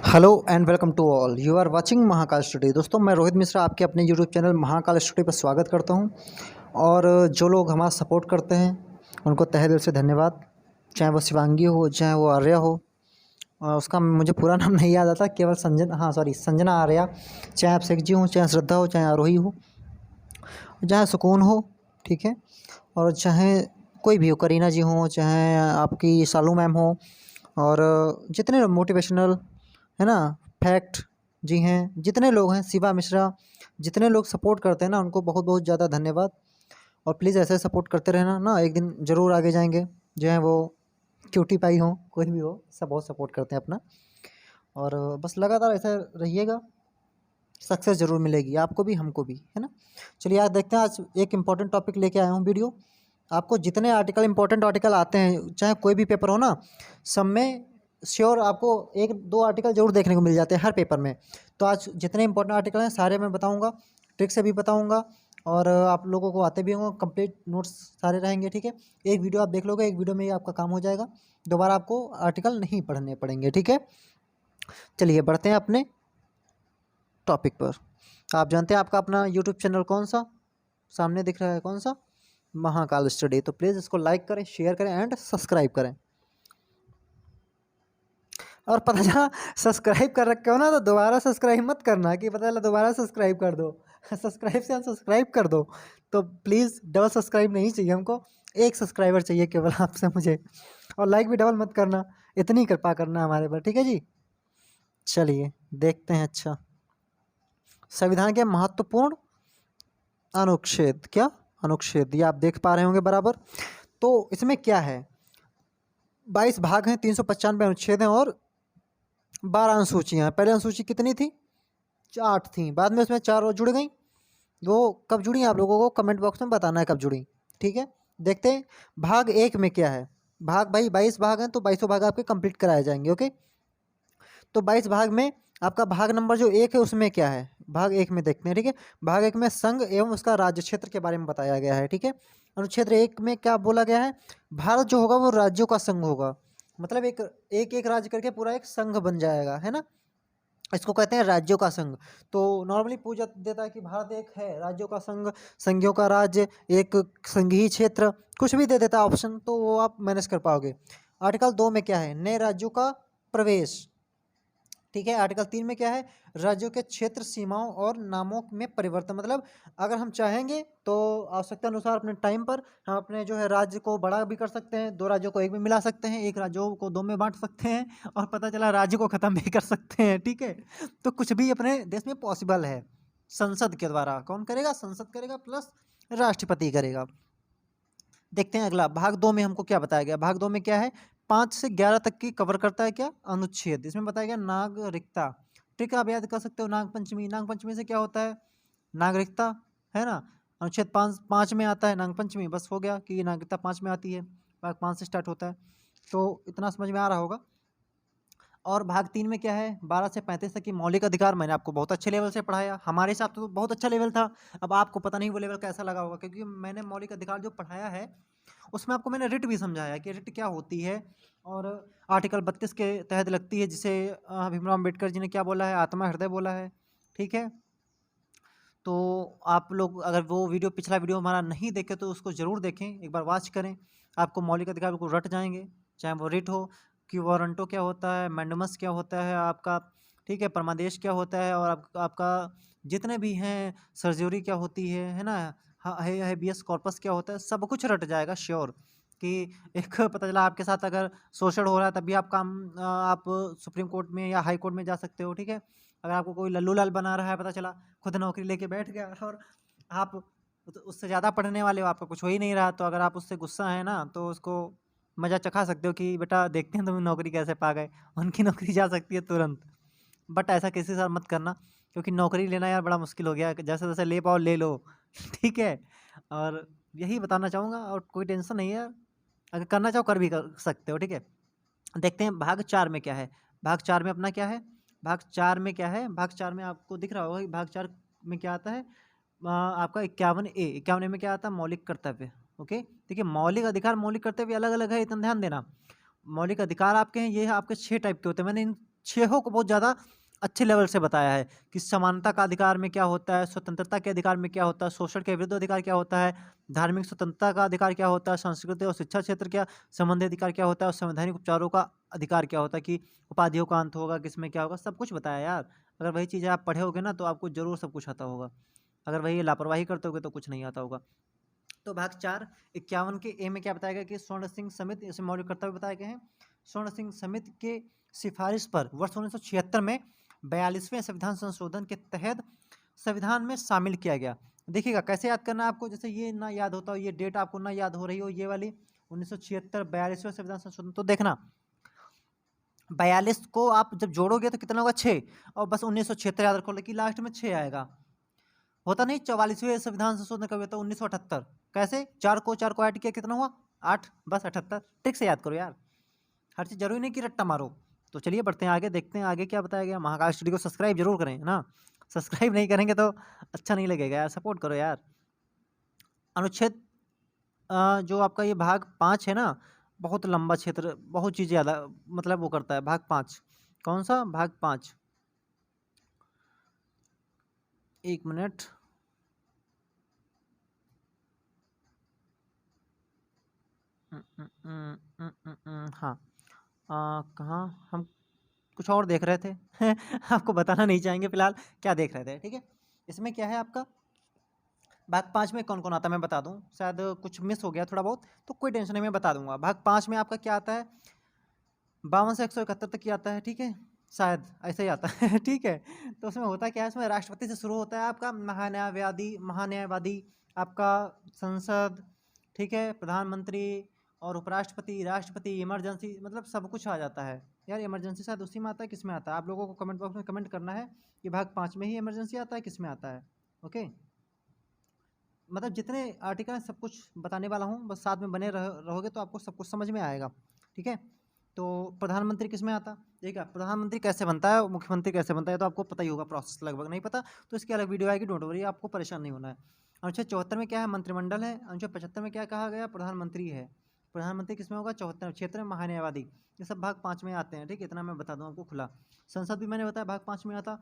Hello and welcome to all you are watching Mahakal study. दोस्तों, मैं रोहित मिश्रा आपके अपने यूट्यूब चैनल महाकाल स्टडी पर स्वागत करता हूं। और जो लोग हमारा सपोर्ट करते हैं उनको तहे दिल से धन्यवाद। चाहे वो शिवांगी हो, चाहे वो आर्या हो, उसका मुझे पूरा नाम नहीं याद आता, केवल संजना आर्या। चाहे आप शेख जी हो, चाहे श्रद्धा हो, चाहे आरोही हो, चाहे सुकून हो, ठीक है। और चाहे कोई भी हो, करीना जी हो, चाहे आपकी सालू मैम हो, और जितने मोटिवेशनल है ना, फैक्ट जी हैं, जितने लोग हैं, शिवा मिश्रा, जितने लोग सपोर्ट करते हैं ना, उनको बहुत बहुत ज़्यादा धन्यवाद। और प्लीज़ ऐसे सपोर्ट करते रहना ना, एक दिन ज़रूर आगे जाएंगे। जो है वो क्यूटी पाई हो, कोई भी हो, सब बहुत सपोर्ट करते हैं अपना। और बस लगातार ऐसा रहिएगा, सक्सेस ज़रूर मिलेगी, आपको भी हमको भी, है ना। चलिए आज देखते हैं, आज एक इम्पॉर्टेंट टॉपिक लेके आया हूँ वीडियो। आपको जितने आर्टिकल, इंपॉर्टेंट आर्टिकल आते हैं, चाहे कोई भी पेपर हो ना, सब में श्योर आपको एक दो आर्टिकल जरूर देखने को मिल जाते हैं हर पेपर में। तो आज जितने इंपॉर्टेंट आर्टिकल हैं सारे मैं बताऊंगा, ट्रिक से भी बताऊंगा, और आप लोगों को आते भी होंगे, कंप्लीट नोट्स सारे रहेंगे, ठीक है। एक वीडियो आप देख लोगे, एक वीडियो में ही आपका काम हो जाएगा, दोबारा आपको आर्टिकल नहीं पढ़ने पड़ेंगे, ठीक है। चलिए बढ़ते हैं अपने टॉपिक पर। आप जानते हैं आपका अपना यूट्यूब चैनल कौन सा सामने दिख रहा है, कौन सा, महाकाल स्टडी। तो प्लीज़ इसको लाइक करें, शेयर करें एंड सब्सक्राइब करें। और पता चला सब्सक्राइब कर रखे हो ना, तो दोबारा सब्सक्राइब मत करना कि पता चला दोबारा सब्सक्राइब कर दो। सब्सक्राइब से अनसब्सक्राइब कर दो। तो प्लीज़ डबल सब्सक्राइब नहीं चाहिए हमको, एक सब्सक्राइबर चाहिए केवल आपसे मुझे। और लाइक भी डबल मत करना, इतनी कृपा करना हमारे पर, ठीक है जी। चलिए देखते हैं। अच्छा, संविधान के महत्वपूर्ण अनुच्छेद, क्या अनुच्छेद, ये आप देख पा रहे होंगे बराबर। तो इसमें क्या है, 22 भाग हैं, 395 अनुच्छेद हैं, और 12 अनुसूचियाँ हैं। पहले अनुसूची कितनी थी, 8 थी, बाद में उसमें 4 और जुड़ गई। वो कब जुड़ी आप लोगों को कमेंट बॉक्स में बताना है कब जुड़ी, ठीक है। देखते हैं भाग 1 में क्या है। भाग, भाई 22 भाग हैं, तो 22 भाग आपके कंप्लीट कराए जाएंगे, ओके। तो 22 भाग में आपका भाग नंबर जो 1 है उसमें क्या है, भाग 1 में देखते हैं, ठीक है। भाग 1 में संघ एवं उसका राज्य क्षेत्र के बारे में बताया गया है, ठीक है। अनुच्छेद 1 में क्या बोला गया है, भारत जो होगा वो राज्यों का संघ होगा। मतलब एक एक एक राज्य करके पूरा एक संघ बन जाएगा, है ना। इसको कहते हैं राज्यों का संघ। तो नॉर्मली पूछा देता है कि भारत एक है, राज्यों का संघ, संघियों का राज्य, एक संघीय क्षेत्र, कुछ भी दे देता है ऑप्शन, तो वो आप मैनेज कर पाओगे। आर्टिकल 2 में क्या है, नए राज्यों का प्रवेश, ठीक है। आर्टिकल 3 में क्या है, राज्यों के क्षेत्र सीमाओं और नामों में परिवर्तन। मतलब अगर हम चाहेंगे तो आवश्यकता अनुसार अपने टाइम पर हम अपने जो है राज्य को बड़ा भी कर सकते हैं, 2 राज्यों को एक में मिला सकते हैं, एक राज्यों को 2 में बांट सकते हैं, और पता चला राज्य को ख़त्म भी कर सकते हैं, ठीक है। तो कुछ भी अपने देश में पॉसिबल है, संसद के द्वारा। कौन करेगा, संसद करेगा, प्लस राष्ट्रपति करेगा। देखते हैं अगला, भाग 2 में हमको क्या बताया गया। भाग 2 में क्या है, 5 से 11 तक की कवर करता है क्या, अनुच्छेद। इसमें बताया गया नागरिकता। ट्रिक आप याद कर सकते हो, नागपंचमी। नागपंचमी से क्या होता है, नागरिकता, है ना। अनुच्छेद 5 में आता है नागपंचमी, बस हो गया कि नागरिकता 5 में आती है, भाग 5 से स्टार्ट होता है। तो इतना समझ में आ रहा होगा। और भाग 3 में क्या है, 12 से 35 तक की मौलिक अधिकार। मैंने आपको बहुत अच्छे लेवल से पढ़ाया, हमारे हिसाब से तो बहुत अच्छा लेवल था। अब आपको पता नहीं वो लेवल कैसा लगा होगा, क्योंकि मैंने मौलिक अधिकार जो पढ़ाया है उसमें आपको मैंने रिट भी समझाया कि रिट क्या होती है, और आर्टिकल 32 के तहत लगती है, जिसे भीमराव अम्बेडकर जी ने क्या बोला है, आत्मा हृदय बोला है, ठीक है। तो आप लोग अगर वो वीडियो, पिछला वीडियो हमारा नहीं देखे तो उसको ज़रूर देखें, एक बार वॉच करें, आपको मौलिक अधिकार बिल्कुल रट जाएंगे। चाहे वो रिट हो, कि वारंटो क्या होता है, मैंडमस क्या होता है आपका, ठीक है, परमादेश क्या होता है, और आपका जितने भी हैं, सर्जरी क्या होती है ना, हेबियस कॉर्पस क्या होता है, सब कुछ रट जाएगा श्योर। कि एक पता चला आपके साथ अगर शोषण हो रहा है, तब भी आप सुप्रीम कोर्ट में या हाई कोर्ट में जा सकते हो, ठीक है। अगर आपको कोई लल्लू लाल बना रहा है, पता चला खुद नौकरी लेके बैठ गया, और आप उससे ज़्यादा पढ़ने वाले हो, आपका कुछ हो ही नहीं रहा, तो अगर आप उससे गुस्सा है ना, तो उसको मज़ा चखा सकते हो कि बेटा देखते हैं तुम नौकरी कैसे पा गए। उनकी नौकरी जा सकती है तुरंत। बट ऐसा किसी के साथ मत करना, क्योंकि नौकरी लेना यार बड़ा मुश्किल हो गया है, जैसे तैसे ले पाओ ले लो। ठीक है। और यही बताना चाहूँगा, और कोई टेंशन नहीं है यार, अगर करना चाहो कर भी कर सकते हो, ठीक है। देखते हैं भाग 4 में क्या है। भाग 4 में अपना क्या है, भाग 4 में क्या है, भाग 4 में आपको दिख रहा होगा कि भाग 4 में क्या आता है, आपका 51A में क्या आता है, मौलिक कर्तव्य, ओके। देखिए मौलिक अधिकार, मौलिक कर्तव्य अलग अलग है, इतना ध्यान देना। मौलिक अधिकार आपके हैं, ये आपके 6 टाइप के होते हैं। मैंने इन छहों को बहुत ज़्यादा अच्छे लेवल से बताया है कि समानता का अधिकार में क्या होता है, स्वतंत्रता के अधिकार में क्या होता है, शोषण के विरुद्ध अधिकार क्या होता है, धार्मिक स्वतंत्रता का अधिकार क्या होता है, संस्कृति और शिक्षा क्षेत्र क्या संबंधी अधिकार क्या होता है, और संवैधानिक उपचारों का अधिकार क्या होता है कि उपाधियों का अंत होगा, किसमें क्या होगा, सब कुछ बताया यार। अगर वही चीज़ें आप पढ़े होगे ना तो आपको ज़रूर सब कुछ आता होगा। अगर वही लापरवाही करते होगे तो कुछ नहीं आता होगा। तो भाग 4 51 के ए में क्या बताया गया कि स्वर्ण सिंह समिति इसे मौलिक कर्तव्य बताए गए हैं। स्वर्ण सिंह समिति के सिफारिश पर वर्ष 1976 में 42वें संविधान संशोधन के तहत संविधान में शामिल किया गया। देखिएगा कैसे याद करना है आपको, जैसे ये ना याद होता हो, ये डेट आपको ना याद हो रही हो, ये वाली 1976 42वें संविधान संशोधन, तो देखना 42 को आप जब जोड़ोगे तो कितना होगा 6, और बस 1976 याद रखो, लेकिन लास्ट में 6 आएगा। होता नहीं 44वें संविधान संशोधन कब हुआ था 1978, कैसे 4 को ऐड किया कितना हुआ 8, बस 78। ट्रिक से याद करो यार, हर चीज़ जरूरी नहीं कि रट्टा मारो। तो चलिए बढ़ते हैं आगे, देखते हैं आगे क्या बताया गया। महाकाल स्टडी को सब्सक्राइब जरूर करें ना, सब्सक्राइब नहीं करेंगे तो अच्छा नहीं लगेगा यार, सपोर्ट करो यार। अनुच्छेद जो आपका ये भाग 5 है ना, बहुत लंबा क्षेत्र, बहुत चीज़ ज़्यादा मतलब वो करता है। भाग 5 कौन सा भाग 5, एक मिनट, हाँ कहाँ हम कुछ और देख रहे थे आपको बताना नहीं चाहेंगे फिलहाल क्या देख रहे थे, ठीक है। इसमें क्या है आपका भाग 5 में कौन कौन आता है मैं बता दूं, शायद कुछ मिस हो गया थोड़ा बहुत, तो कोई टेंशन नहीं, मैं बता दूंगा। भाग 5 में आपका क्या आता है 52 से 171 तक की आता है, ठीक है, शायद ऐसे ही आता है ठीक है। तो उसमें होता क्या है, इसमें राष्ट्रपति से शुरू होता है आपका महान्यायवादी आपका संसद, ठीक है, प्रधानमंत्री और उपराष्ट्रपति, राष्ट्रपति, इमरजेंसी, मतलब सब कुछ आ जाता है यार। इमरजेंसी शायद उसी में आता है, किस में आता है, आप लोगों को कमेंट बॉक्स में कमेंट करना है कि भाग 5 में ही इमरजेंसी आता है, किस में आता है। ओके, मतलब जितने आर्टिकल हैं सब कुछ बताने वाला हूँ, बस साथ में बने रहोगे तो आपको सब कुछ समझ में आएगा, ठीक है। तो प्रधानमंत्री किस में आता, देखिए प्रधानमंत्री कैसे बनता है, मुख्यमंत्री कैसे बनता है तो आपको पता ही होगा, प्रोसेस लगभग नहीं पता तो इसकी अलग वीडियो आएगी, डोंट वरी, आपको परेशान नहीं होना है। अनुच्छेद 74 में क्या है, मंत्रिमंडल है। अनुच्छेद 75 में क्या कहा गया, प्रधानमंत्री है। प्रधानमंत्री किस में होगा, 74 क्षेत्र में महान्यायवादी, ये सब भाग 5 में आते हैं, ठीक है, इतना मैं बता दूँ आपको खुला। संसद भी मैंने बताया भाग 5 में आता।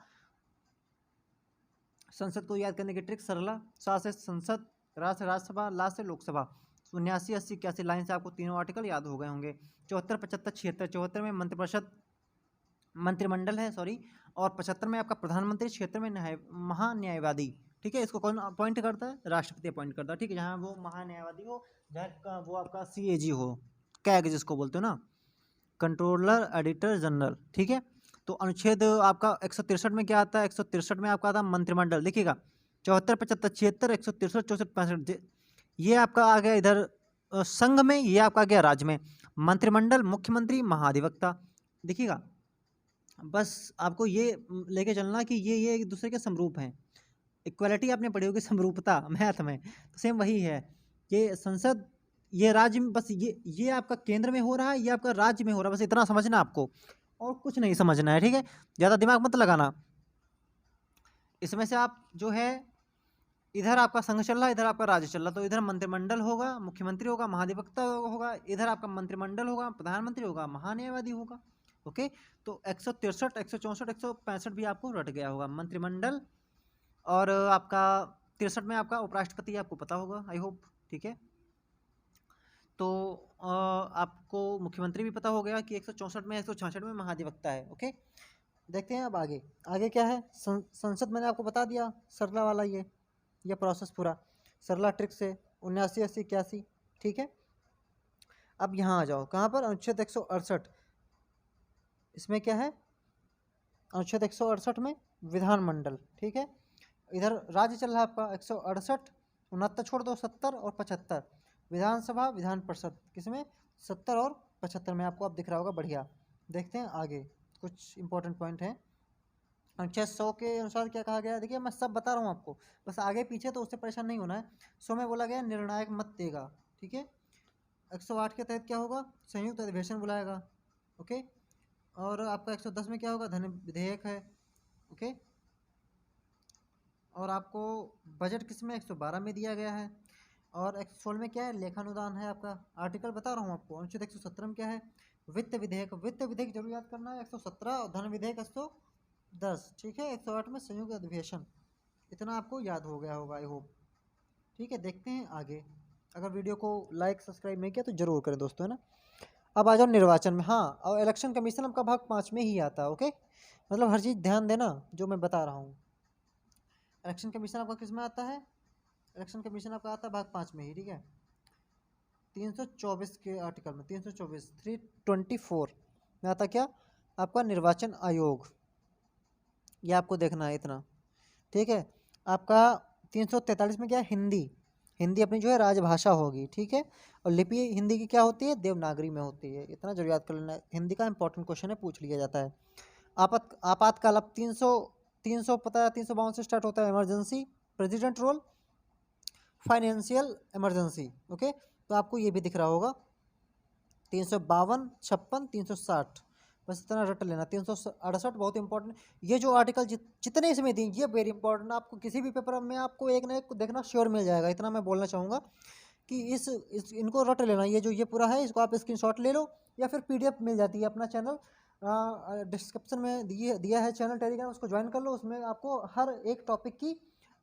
संसद को याद करने की ट्रिक सरला, सा से संसद, रा से राज्यसभा, ला से लोकसभा। 79 80 81 लाइन से आपको तीनों आर्टिकल याद हो गए होंगे। 74 75 76, 74 में मंत्रिपरिषद मंत्रिमंडल है सॉरी, और 75 में आपका प्रधानमंत्री, क्षेत्र में महान्यायवादी, ठीक है। इसको कौन अपॉइंट करता है, राष्ट्रपति अपॉइंट करता है, ठीक है, जहाँ वो महान्यायवादी हो, जहाँ वो आपका CAG हो, कैग जिसको बोलते हो ना, कंट्रोलर एडिटर जनरल, ठीक है। तो अनुच्छेद आपका 163 में क्या आता है, 163 में आपका आता है मंत्रिमंडल, देखिएगा 74 75 76 163 64 65, ये आपका आ गया इधर संघ में, ये आपका आ गया राज्य में। मंत्रिमंडल, मुख्यमंत्री, महाधिवक्ता, देखिएगा बस आपको ये लेके चलना कि ये एक दूसरे के समरूप हैं। इक्वालिटी आपने पढ़ी होगी, समरूपता मैथ में, तो सेम वही है। ये संसद, ये राज्य में, बस ये आपका केंद्र में हो रहा है, ये आपका राज्य में हो रहा है, बस इतना समझना आपको, और कुछ नहीं समझना है, ठीक है, ज़्यादा दिमाग मत लगाना। इसमें से आप जो है इधर आपका संघ चल रहा है, इधर आपका राज्य चल रहा है, तो इधर मंत्रिमंडल होगा, मुख्यमंत्री होगा, महाधिवक्ता होगा, इधर आपका मंत्रिमंडल होगा, प्रधानमंत्री होगा, महान्यायवादी होगा। ओके, तो 163 164 165 भी आपको रट गया होगा, मंत्रिमंडल, और आपका 63 में आपका उपराष्ट्रपति, आपको पता होगा आई होप, ठीक है। तो आपको मुख्यमंत्री भी पता हो गया कि 164 में 166 में महाधिवक्ता है। ओके, देखते हैं अब आगे, आगे क्या है, संसद मैंने आपको बता दिया, सरला वाला ये प्रोसेस पूरा सरला ट्रिक से 79 80 81, ठीक है। अब यहाँ आ जाओ, कहाँ पर, अनुच्छेद 168, इसमें क्या है, अनुच्छेद 168 में विधानमंडल, ठीक है। इधर राज्य चल रहा है आपका 168 69 छोड़ दो 70 और 75, विधानसभा विधान परिषद किसमें 70 और 75 में, आपको अब दिख रहा होगा, बढ़िया। देखते हैं आगे, कुछ इंपॉर्टेंट पॉइंट हैं। अनुच्छेद 100 के अनुसार क्या कहा गया है, देखिए मैं सब बता रहा हूँ आपको, बस आगे पीछे तो उससे परेशान नहीं होना है। 100 में बोला गया निर्णायक मत देगा, ठीक है। 108 के तहत क्या होगा, संयुक्त अधिवेशन बुलाएगा, ओके। और आपका 110 में क्या होगा, धन विधेयक है, ओके। और आपको बजट किस में 112 में दिया गया है। और 116 में क्या है, लेखानुदान है आपका, आर्टिकल बता रहा हूँ आपको। अनुच्छेद 117 में क्या है, वित्त विधेयक जरूर याद करना है 117 और धन विधेयक 110, ठीक है। 108 में संयुक्त अधिवेशन, इतना आपको याद हो गया होगा आई होप। ठीक है, देखते हैं आगे। अगर वीडियो को लाइक सब्सक्राइब नहीं किया तो जरूर करें दोस्तों, है ना। अब आ जाओ निर्वाचन में। हाँ, और इलेक्शन कमीशन आपका भाग 5 में ही आता है, ओके। मतलब हर चीज़ ध्यान देना जो मैं बता रहा हूँ। इलेक्शन कमीशन आपका किस में आता है? इलेक्शन कमीशन आपका आता है भाग 5 में ही, ठीक है। 324 के आर्टिकल में, 324 324 में आता क्या? आपका निर्वाचन आयोग। ये आपको देखना है इतना, ठीक है। आपका 343 में क्या है? हिंदी। हिंदी अपनी जो है राजभाषा होगी, ठीक है। और लिपि हिंदी की क्या होती है? देवनागरी में होती है। इतना जरूर याद कर लेना, हिंदी का इंपॉर्टेंट क्वेश्चन है, पूछ लिया जाता है। आपातकाल, अब 300 पता है 352 से स्टार्ट होता है। Emergency, president role, financial emergency, okay. तो आपको ये भी दिख रहा होगा 352, 56, 360, बस इतना रट लेना। 368 बहुत इंपॉर्टेंट। ये जो आर्टिकल जितने इसमें दिए ये वेरी इंपॉर्टेंट, आपको किसी भी पेपर में आपको एक ना एक देखना श्योर मिल जाएगा। इतना मैं बोलना चाहूँगा कि इनको रट लेना। ये जो ये पूरा है इसको आप स्क्रीनशॉट ले लो, या फिर पीडीएफ मिल जाती है। अपना चैनल डिस्क्रिप्शन में दिया है चैनल टेलीग्राम, उसको ज्वाइन कर लो। उसमें आपको हर एक टॉपिक की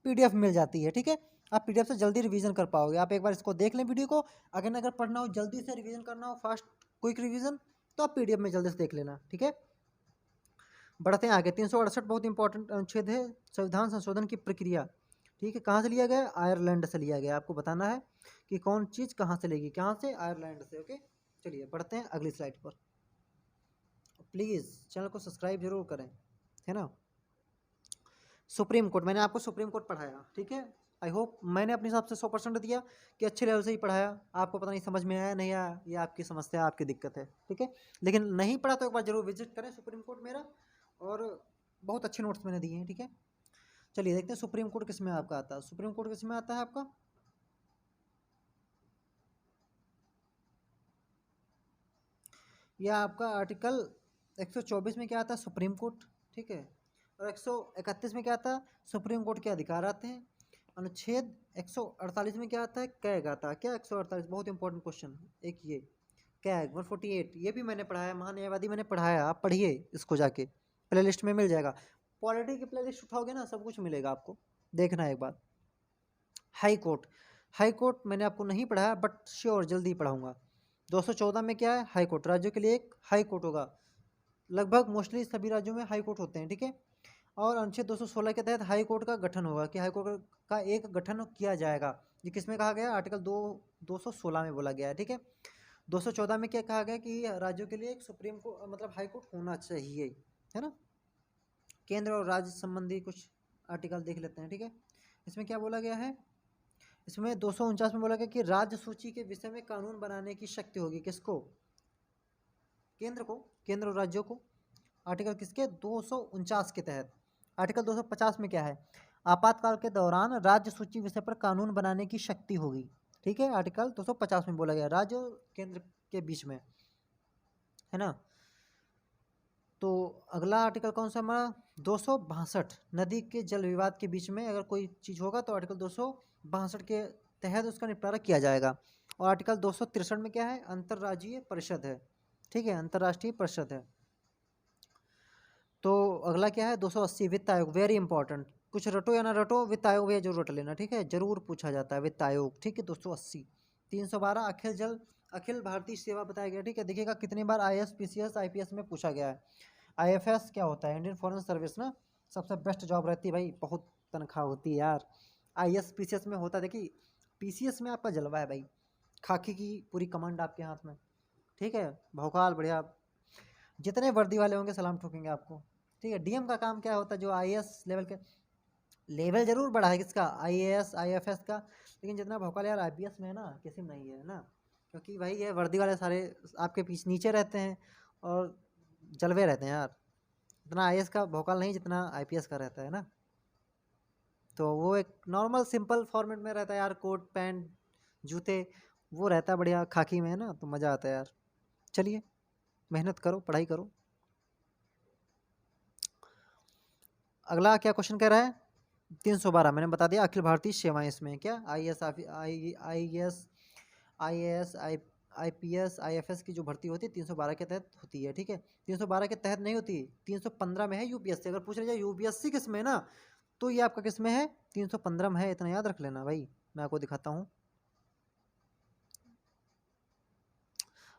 पीडीएफ मिल जाती है, ठीक है। आप पीडीएफ से जल्दी रिवीजन कर पाओगे। आप एक बार इसको देख लें वीडियो को। अगर पढ़ना हो, जल्दी से रिवीजन करना हो, फास्ट क्विक रिवीजन, तो आप पीडीएफ में जल्दी से देख लेना, ठीक है। बढ़ते हैं आगे। 368 बहुत इंपॉर्टेंट अनुच्छेद है, संविधान संशोधन की प्रक्रिया, ठीक है। कहाँ से लिया गया? आयरलैंड से लिया गया। आपको बताना है कि कौन चीज़ कहाँ से लेगी, कहाँ से? आयरलैंड से, ओके। चलिए बढ़ते हैं अगली स्लाइड पर। प्लीज़ चैनल को सब्सक्राइब जरूर करें, है ना। सुप्रीम कोर्ट, मैंने आपको सुप्रीम कोर्ट पढ़ाया, ठीक है। आई होप मैंने अपने हिसाब से 100% दिया कि अच्छे लेवल से ही पढ़ाया। आपको पता नहीं समझ में आया नहीं आया, ये आपकी समस्या, आपकी दिक्कत है, ठीक है। लेकिन नहीं पढ़ा तो एक बार जरूर विजिट करें सुप्रीम कोर्ट मेरा, और बहुत अच्छे नोट्स मैंने दिए हैं, ठीक है। चलिए देखते हैं सुप्रीम कोर्ट किस में आपका आता है। सुप्रीम कोर्ट किस में आता है आपका? यह आपका आर्टिकल 124 में क्या आता है? सुप्रीम कोर्ट, ठीक है। और 131 में क्या आता है? सुप्रीम कोर्ट के अधिकार आते हैं। अनुच्छेद 148 में क्या आता है? कैग आता है। क्या 148? बहुत इंपॉर्टेंट क्वेश्चन एक ये कैग 148, ये भी मैंने पढ़ाया, महान्यायवादी मैंने पढ़ाया। आप पढ़िए इसको, जाके प्ले लिस्ट में मिल जाएगा। पॉलिटी की प्ले लिस्ट उठाओगे ना, सब कुछ मिलेगा आपको, देखना एक बार। हाई कोर्ट, हाई कोर्ट मैंने आपको नहीं पढ़ाया, बट श्योर जल्दी पढ़ाऊंगा। 214 में क्या है? High court. राज्यों के लिए एक हाई कोर्ट होगा। लगभग मोस्टली सभी राज्यों में हाई कोर्ट होते हैं, ठीक है। और अनुच्छेद 216 के तहत हाई कोर्ट का गठन होगा, कि हाई कोर्ट का एक गठन किया जाएगा। ये किसमें कहा गया? आर्टिकल 216 में बोला गया है, ठीक है। 214 में क्या कहा गया? कि राज्यों के लिए एक सुप्रीम कोर्ट, मतलब हाई कोर्ट होना चाहिए, है ना। केंद्र और राज्य संबंधी कुछ आर्टिकल देख लेते हैं, ठीक है। इसमें क्या बोला गया है? इसमें 249 में बोला गया कि राज्य सूची के विषय में कानून बनाने की शक्ति होगी किसको? केंद्र को, केंद्र और राज्यों को। आर्टिकल किसके? 249 के तहत। आर्टिकल 250 में क्या है? आपातकाल के दौरान राज्य सूची विषय पर कानून बनाने की शक्ति होगी, ठीक है। आर्टिकल 250 में बोला गया, राज्य और केंद्र के बीच में, है ना। तो अगला आर्टिकल कौन सा हमारा? 262, नदी के जल विवाद के बीच में अगर कोई चीज़ होगा तो आर्टिकल 262 के तहत उसका निपटारा किया जाएगा। और आर्टिकल 263 में क्या है? अंतर्राज्यीय परिषद है, ठीक है, अंतर्राष्ट्रीय परिषद है। तो अगला क्या है? 280 वित्त आयोग, वेरी इंपॉर्टेंट। कुछ रटो या ना रटो, वित्त आयोग भी जरूर रट लेना, ठीक है, जरूर पूछा जाता है वित्त आयोग, ठीक है। 280। 312 अखिल भारतीय सेवा बताया गया, ठीक है। देखिएगा कितनी बार IAS PCS IPS में पूछा गया है। IFS क्या होता है? इंडियन फॉरेन सर्विस ना, सबसे बेस्ट जॉब रहती है भाई, बहुत तनख्वाह होती है यार। IAS PCS में होता है, देखिए PCS में आपका जलवा है भाई, खाकी की पूरी कमांड आपके हाथ में, ठीक है, भौकाल बढ़िया। जितने वर्दी वाले होंगे सलाम ठोकेंगे आपको, ठीक है। DM का काम क्या होता है? जो IAS लेवल के, लेवल जरूर बढ़ा है किसका? IAS IFS का, लेकिन जितना भौकाल यार IPS में है ना, किसी में नहीं है ना। क्योंकि भाई ये वर्दी वाले सारे आपके पीछे नीचे रहते हैं और जलवे रहते हैं यार। इतना IAS का भौकाल नहीं जितना IPS का रहता है ना। तो वो एक नॉर्मल सिंपल फॉर्मेट में रहता है यार, कोट पैंट जूते, वो रहता है बढ़िया खाकी में, है ना, तो मज़ा आता है यार। चलिए मेहनत करो, पढ़ाई करो। अगला क्या क्वेश्चन कह रहा है? 312 मैंने बता दिया, अखिल भारतीय सेवाएं। इसमें क्या? IAS IPS IFS की जो भर्ती होती है 312 के तहत होती है, ठीक है। 312 के तहत नहीं होती, 315 में है UPSC। अगर पूछ रहे UPSC किस में ना, तो ये आपका किस में है, 315 में है, इतना याद रख लेना भाई। मैं आपको दिखाता हूँ।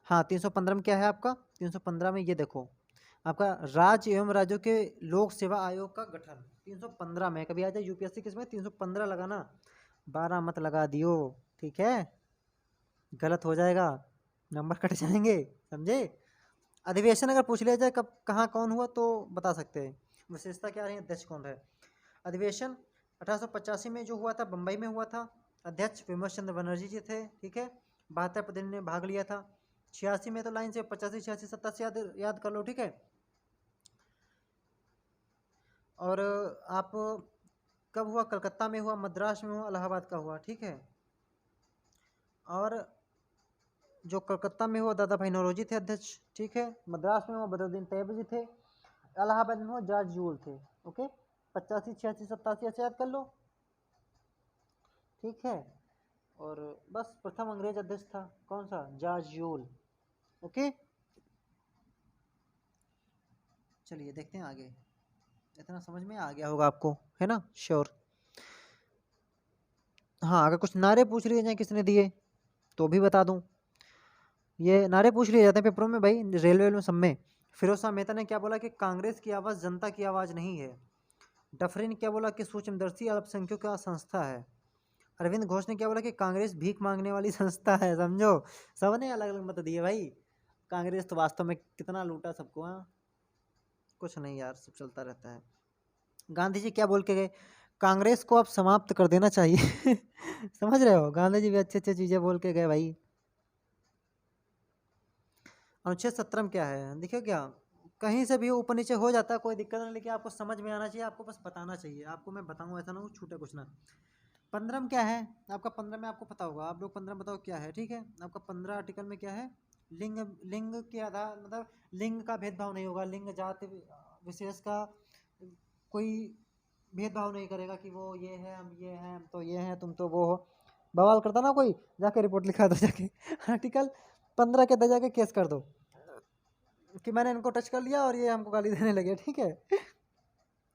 हाँ 315 में क्या है आपका, 315 में ये देखो आपका राज्य एवं राज्यों के लोक सेवा आयोग का गठन 315 में। कभी आ जाए UPSC किसमें, 315 लगाना, 12 मत लगा दियो, ठीक है, गलत हो जाएगा, नंबर कट जाएंगे, समझे। अधिवेशन अगर पूछ लिया जाए कब कहाँ कौन हुआ तो बता सकते हैं। विशेषता क्या रही, अध्यक्ष कौन है। अधिवेशन 1885 में जो हुआ था बम्बई में हुआ था, अध्यक्ष विमल चंद्र बनर्जी जी थे, ठीक है। 72 प्रतिनिधि ने भाग लिया था। 86 में तो लाइन से 85 86 87 याद कर लो, ठीक है। और आप कब हुआ, कलकत्ता में हुआ, मद्रास में हुआ, इलाहाबाद का हुआ, ठीक है। और जो कलकत्ता में हुआ दादा भाई नौरोजी थे अध्यक्ष, ठीक है। मद्रास में हुआ बदरुद्दीन तैयब जी थे। इलाहाबाद में हुआ जॉर्ज जूल थे, ओके। 85 86 87 ऐसे याद कर लो, ठीक है। और बस प्रथम अंग्रेज अध्यक्ष था कौन सा, जॉर्ज जूल, ओके। चलिए देखते हैं आगे, इतना समझ में आ गया होगा आपको, है ना, श्योर। हाँ अगर कुछ नारे पूछ लिए जाए किसने दिए तो भी बता दूं। ये नारे पूछ लिए जाते हैं पेपरों में भाई, रेलवे में सब में। फिरोज शाह मेहता ने क्या बोला कि कांग्रेस की आवाज़ जनता की आवाज़ नहीं है। डफरी ने क्या बोला कि सूक्ष्मदर्शी अल्पसंख्यकों का संस्था है। अरविंद घोष ने क्या बोला कि कांग्रेस भीख मांगने वाली संस्था है। समझो, सबने अलग अलग मत दिए भाई। कांग्रेस तो वास्तव में कितना लूटा सबको, हाँ कुछ नहीं यार, सब चलता रहता है। गांधी जी क्या बोल के गए, कांग्रेस को अब समाप्त कर देना चाहिए। समझ रहे हो, गांधी जी भी अच्छी अच्छी चीजें बोल के गए भाई। अनुच्छेद 17 में क्या है, देखिए क्या, कहीं से भी ऊपर नीचे हो जाता है, कोई दिक्कत नहीं, लेकिन आपको समझ में आना चाहिए, आपको बस बताना चाहिए। आपको मैं बताऊँ, ऐसा ना हो छूटे कुछ ना। 15 में क्या है आपका, 15 में आपको पता होगा, आप लोग 15 बताओ क्या है, ठीक है। आपका 15 आर्टिकल में क्या है, लिंग, लिंग के आधार मतलब लिंग का भेदभाव नहीं होगा, लिंग जाति विशेष का कोई भेदभाव नहीं करेगा कि वो ये है हम ये हैं, हम तो ये हैं तुम तो वो हो। बवाल करता ना कोई, जाके रिपोर्ट लिखा दो जाके। आर्टिकल 15 के अंदर जाके केस कर दो कि मैंने इनको टच कर लिया और ये हमको गाली देने लगे, ठीक है।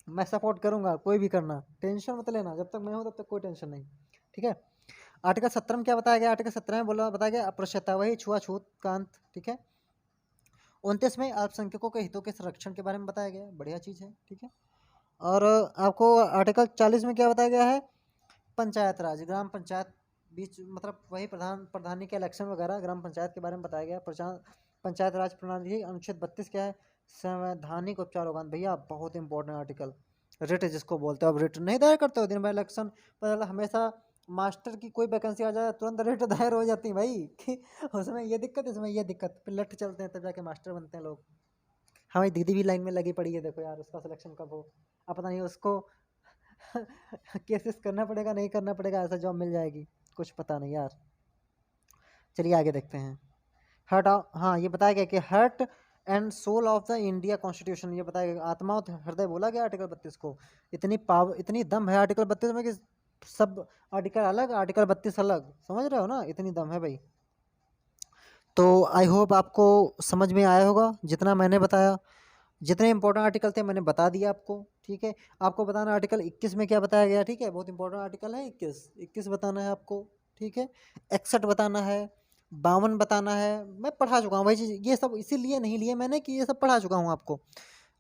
मैं सपोर्ट करूंगा, कोई भी करना, टेंशन मत लेना, जब तक मैं हूं तब तक कोई टेंशन नहीं, ठीक है। आर्टिकल 17 में क्या बताया गया, आर्टिकल 17 में बताया गया अस्पृश्यता, वही छुआछूत का अंत, ठीक है। 29 में अल्पसंख्यकों के हितों के संरक्षण के बारे में बताया गया, बढ़िया चीज़ है, ठीक है। और आपको आर्टिकल 40 में क्या बताया गया है, पंचायत राज, ग्राम पंचायत बीच मतलब वही प्रधानी के इलेक्शन वगैरह, ग्राम पंचायत के बारे में बताया गया। पंचायत राज प्रणाली। अनुच्छेद 32 क्या है, संवैधानिक उपचार organ, भैया बहुत इंपॉर्टेंट आर्टिकल। रिट जिसको बोलते हो, अब रिट नहीं दायर करते हो दिन भर इलेक्शन पर, हमेशा मास्टर की कोई वैकेंसी आ जाए तुरंत रिट दायर हो जाती है भाई, कि उसमें ये दिक्कत, इसमें ये दिक्कत, फिर लट चलते हैं तब जाके मास्टर बनते हैं लोग। हमारी दीदी भी लाइन में लगी पड़ी है, देखो यार उसका सिलेक्शन कब हो, अब पता नहीं उसको केसेस करना पड़ेगा नहीं करना पड़ेगा, ऐसा जॉब मिल जाएगी, कुछ पता नहीं यार। चलिए आगे देखते हैं। हाँ ये बताया गया कि heart and soul of the India constitution, ये बताया गया, आत्मा और हृदय बोला गया आर्टिकल 32 को। इतनी पावर, इतनी दम है आर्टिकल 32 में कि सब आर्टिकल अलग, आर्टिकल 32 अलग, समझ रहे हो ना, इतनी दम है भाई। तो आई होप आपको समझ में आया होगा जितना मैंने बताया, जितने इंपॉर्टेंट आर्टिकल थे मैंने बता दिया आपको, ठीक है। आपको बताना आर्टिकल 21 में क्या बताया गया, ठीक है, बहुत इंपॉर्टेंट आर्टिकल है 21 बताना है आपको, ठीक है। 61 बताना है, 52 बताना है, मैं पढ़ा चुका हूँ भाई चीज़, ये सब इसीलिए नहीं लिए मैंने कि ये सब पढ़ा चुका हूँ आपको।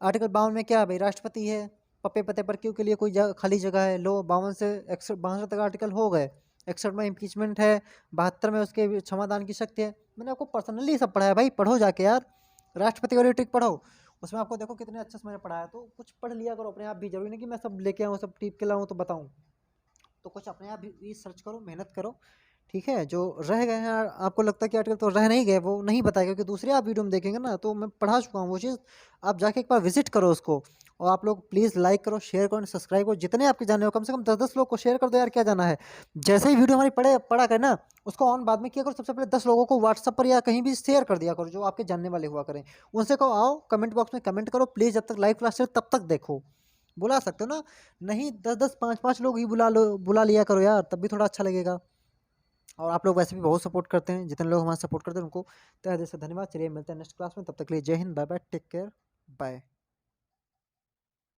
आर्टिकल 52 में क्या है भाई, राष्ट्रपति है, पप्पे पते पर क्यों के लिए कोई खाली जगह है, लो 52 से 62 तक आर्टिकल हो गए। 61 में इम्पीचमेंट है, 72 में उसके क्षमादान की शक्ति है। मैंने आपको पर्सनली सब पढ़ाया भाई, पढ़ो जाके यार, राष्ट्रपति वाली ट्रिक पढ़ो, उसमें आपको देखो कितने अच्छे से मैंने पढ़ाया। तो कुछ पढ़ लिया करो अपने आप भी, जरूरी नहीं कि मैं सब लेके आऊँ, सब टिप के लाऊँ तो बताऊँ। तो कुछ अपने आप भी सर्च करो, मेहनत करो, ठीक है। जो रह गए हैं आपको लगता है कि आर्टिकल तो रह नहीं गए, वो नहीं बताया, क्योंकि दूसरे आप वीडियो में देखेंगे ना, तो मैं पढ़ा चुका हूँ वो चीज़। आप जाके एक बार विजिट करो उसको, और आप लोग प्लीज़ लाइक करो, शेयर करो, सब्सक्राइब करो, जितने आपके जाने हो कम से कम 10-10 लोग को शेयर कर दो यार, क्या जाना है। जैसे ही वीडियो हमारी पढ़ा कर ना, उसको ऑन बाद में किया करो, सबसे पहले 10 लोगों को व्हाट्सअप पर या कहीं भी शेयर कर दिया करो, जो आपके जानने वाले हुआ करें। उनसे कहो आओ कमेंट बॉक्स में कमेंट करो प्लीज़, जब तक लाइव क्लास चले तब तक देखो, बुला सकते हो ना, नहीं 10-10 5-5 लोग ही बुला लिया करो यार, तब भी थोड़ा अच्छा लगेगा। और आप लोग वैसे भी बहुत सपोर्ट करते हैं, जितने लोग हमारा सपोर्ट करते हैं उनको तहे दिल से धन्यवाद। चलिए मिलते हैं नेक्स्ट क्लास में, तब तक के लिए जय हिंद, bye bye, take care, bye.